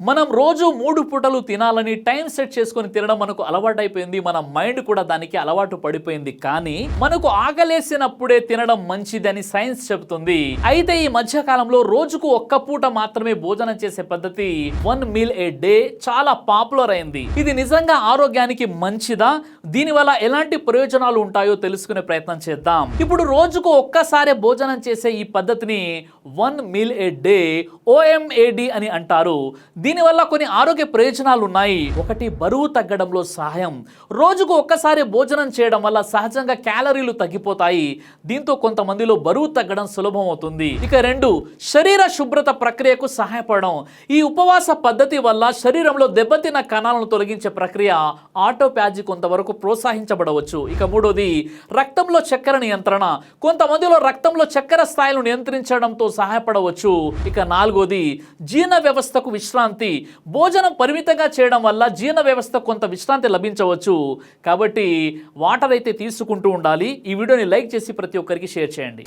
మనం రోజు 3 పూటలు తినాలని టైం సెట్ చేసుకొని తినడం మనకు అలవాటైపోయింది. మన మైండ్ కూడా దానికి అలవాటు పడిపోయింది. కానీ మనకు ఆకలేసినప్పుడే తినడం మంచిదని సైన్స్ చెబుతుంది. అయితే ఈ మధ్య కాలంలో రోజుకు ఒక్క పూట మాత్రమే భోజనం చేసే పద్ధతి 1 మీల్ ఏ డే చాలా పాపులర్ అయింది. ఇది నిజంగా ఆరోగ్యానికి మంచిదా? దీనివల్ల ఎలాంటి ప్రయోజనాలు ఉంటాయో తెలుసుకునే ప్రయత్నం చేద్దాం. ఇప్పుడు రోజుకు ఒక్కసారి భోజనం చేసే ఈ పద్ధతిని 1 మీల్ ఏ డే OMAD అని అంటారు. దీనివల్ల కొన్ని ఆరోగ్య ప్రయోజనాలు ఉన్నాయి. ఒకటి, బరువు తగ్గడంలో సహాయం. రోజుకు ఒక్కసారి భోజనం చేయడం వల్ల సహజంగా క్యాలరీలు తగ్గిపోతాయి. దీంతో కొంతమందిలో బరువు తగ్గడం సులభం అవుతుంది. ఇక 2, శరీర శుభ్రత ప్రక్రియకు సహాయపడడం. ఈ ఉపవాస పద్ధతి వల్ల శరీరంలో దెబ్బతిన్న కణాలను తొలగించే ప్రక్రియ ఆటోపాజీ కొంతవరకు ప్రోత్సహించబడవచ్చు. ఇక 3ది, రక్తంలో చక్కెర నియంత్రణ. కొంతమందిలో రక్తంలో చక్కెర స్థాయిలను నియంత్రించడంతో సహాయపడవచ్చు. ఇక 4ది, జీర్ణ వ్యవస్థకు విశ్రాంతి. భోజనం పరిమితంగా చేయడం వల్ల జీర్ణ వ్యవస్థ కొంత విశ్రాంతి లభించవచ్చు. కాబట్టి వాటర్ అయితే తీసుకుంటూ ఉండాలి. ఈ వీడియోని లైక్ చేసి ప్రతి ఒక్కరికి షేర్ చేయండి.